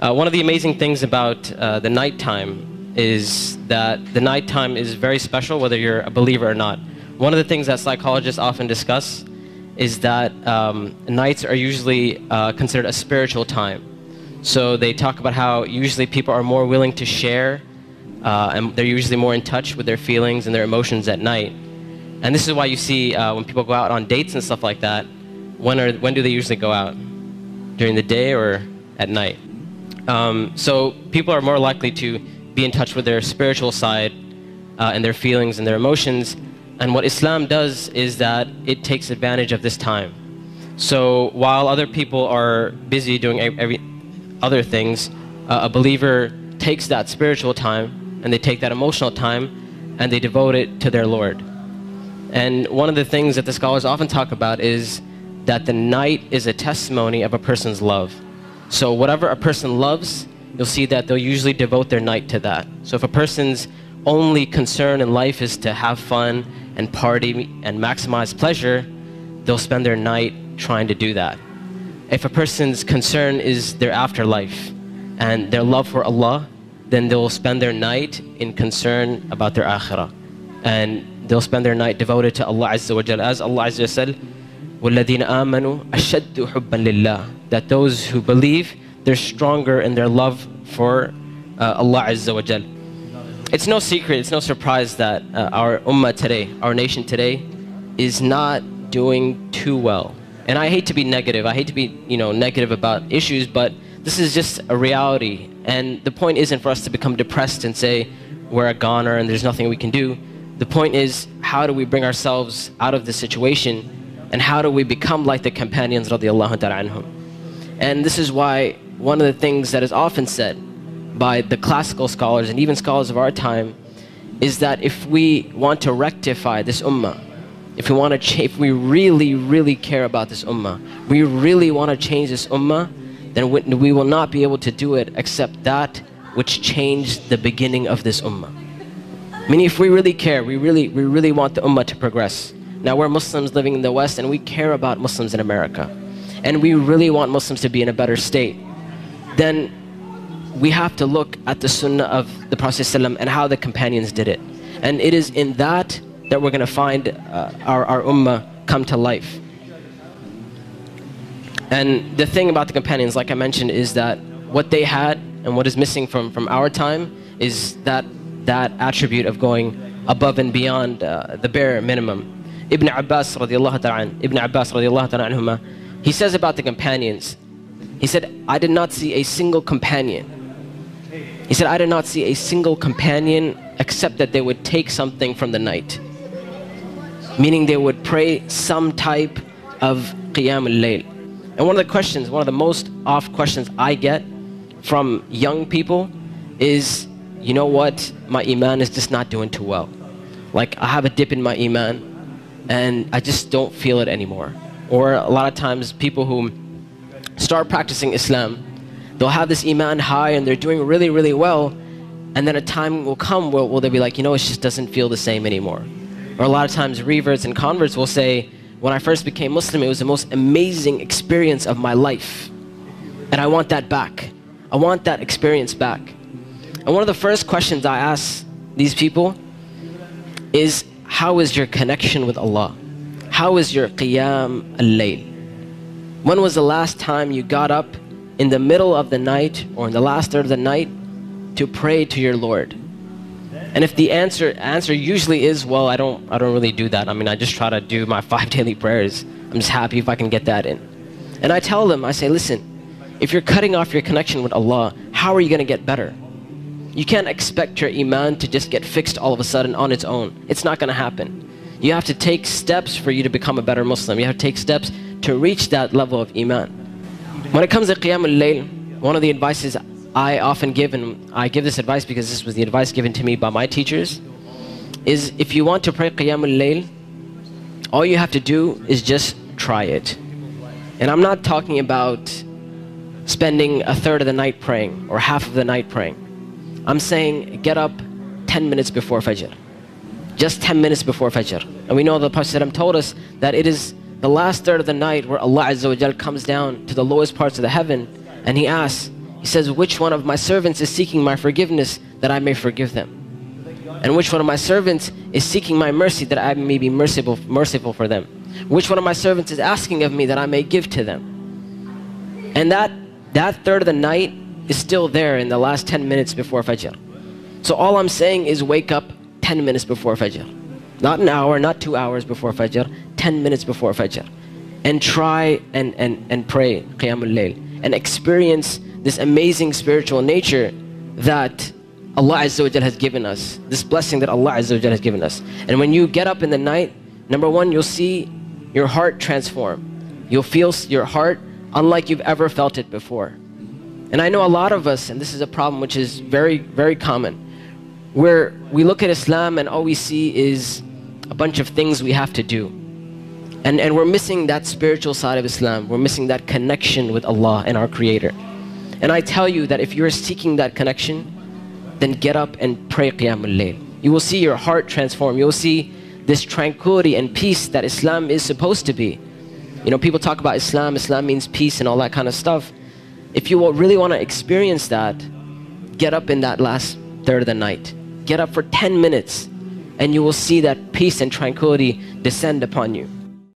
One of the amazing things about the nighttime is that the nighttime is very special whether you're a believer or not. One of the things that psychologists often discuss is that nights are usually considered a spiritual time. So they talk about how usually people are more willing to share and they're usually more in touch with their feelings and their emotions at night. And this is why you see when people go out on dates and stuff like that, when do they usually go out? During the day or at night? So people are more likely to be in touch with their spiritual side and their feelings and their emotions. And what Islam does is that it takes advantage of this time. So while other people are busy doing other things, a believer takes that spiritual time and they take that emotional time and they devote it to their Lord. And one of the things that the scholars often talk about is that the night is a testimony of a person's love. So whatever a person loves, you'll see that they'll usually devote their night to that. So if a person's only concern in life is to have fun and party and maximize pleasure, they'll spend their night trying to do that. If a person's concern is their afterlife and their love for Allah, then they'll spend their night in concern about their akhirah. And they'll spend their night devoted to Allah Azza wa Jal. As Allah Azza wa said, وَالَّذِينَ آمَنُوا أَشَدُّ حُبًّا لِلَّهِ. That those who believe, they're stronger in their love for Allah Azza wa Jal. It's no secret, it's no surprise that our ummah today, our nation today, is not doing too well. And I hate to be negative, I hate to be negative about issues, but this is just a reality. And the point isn't for us to become depressed and say we're a goner and there's nothing we can do. The point is, how do we bring ourselves out of this situation, and how do we become like the companions radiallahu ta'ala anhum? And this is why one of the things that is often said by the classical scholars and even scholars of our time is that if we want to rectify this ummah, if we really, really care about this ummah, we really want to change this ummah, then we will not be able to do it except that which changed the beginning of this ummah. Meaning, if we really care, we really want the ummah to progress. Now we're Muslims living in the West and we care about Muslims in America, and we really want Muslims to be in a better state. Then we have to look at the Sunnah of the Prophet ﷺ and how the companions did it. And it is in that we're going to find our ummah come to life. And the thing about the companions, like I mentioned, is that what they had and what is missing from our time is that attribute of going above and beyond the bare minimum. Ibn Abbas radiallahu ta'ala anhuma, he says about the companions, he said, I did not see a single companion. He said, I did not see a single companion except that they would take something from the night. Meaning they would pray some type of Qiyam-ul-Layl. And one of the most oft questions I get from young people is, you know what, my iman is just not doing too well. Like, I have a dip in my iman and I just don't feel it anymore. Or a lot of times people who start practicing Islam, they'll have this iman high and they're doing really, really well, and then a time will come where they'll be like, it just doesn't feel the same anymore. Or a lot of times reverts and converts will say, when I first became Muslim, it was the most amazing experience of my life, and I want that back. I want that experience back. And one of the first questions I ask these people is, how is your connection with Allah? How is your Qiyam-ul-Layl? When was the last time you got up in the middle of the night or in the last third of the night to pray to your Lord? And if the answer usually is, well, I don't really do that. I just try to do my 5 daily prayers. I'm just happy if I can get that in. And I tell them, I say, listen, if you're cutting off your connection with Allah, how are you going to get better? You can't expect your iman to just get fixed all of a sudden on its own. It's not going to happen. You have to take steps for you to become a better Muslim. You have to take steps to reach that level of iman. When it comes to Qiyam-ul-Layl, one of the advices I often give, and I give this advice because this was the advice given to me by my teachers, is if you want to pray Qiyam-ul-Layl, all you have to do is just try it. And I'm not talking about spending a third of the night praying or half of the night praying. I'm saying get up 10 minutes before Fajr. Just 10 minutes before Fajr. And we know the Prophet ﷺ told us that it is the last third of the night where Allah Azza wa Jal comes down to the lowest parts of the heaven and He asks, He says, which one of my servants is seeking my forgiveness that I may forgive them? And which one of my servants is seeking my mercy that I may be merciful for them? Which one of my servants is asking of me that I may give to them? And that third of the night is still there in the last 10 minutes before Fajr. So all I'm saying is wake up 10 minutes before Fajr. Not an hour, not 2 hours before Fajr, 10 minutes before Fajr. And try and pray Qiyam-ul-Layl and experience this amazing spiritual nature that Allah Azza wa Jal has given us, this blessing that Allah Azza wa Jal has given us. And when you get up in the night, number one, you'll see your heart transform. You'll feel your heart unlike you've ever felt it before. And I know a lot of us, and this is a problem which is very, very common, where we look at Islam and all we see is a bunch of things we have to do. And we're missing that spiritual side of Islam. We're missing that connection with Allah and our Creator. And I tell you that if you're seeking that connection, then get up and pray Qiyam-ul-Layl. You will see your heart transform. You'll see this tranquility and peace that Islam is supposed to be. You know, people talk about Islam means peace and all that kind of stuff. If you really want to experience that, get up in that last third of the night. Get up for 10 minutes and you will see that peace and tranquility descend upon you.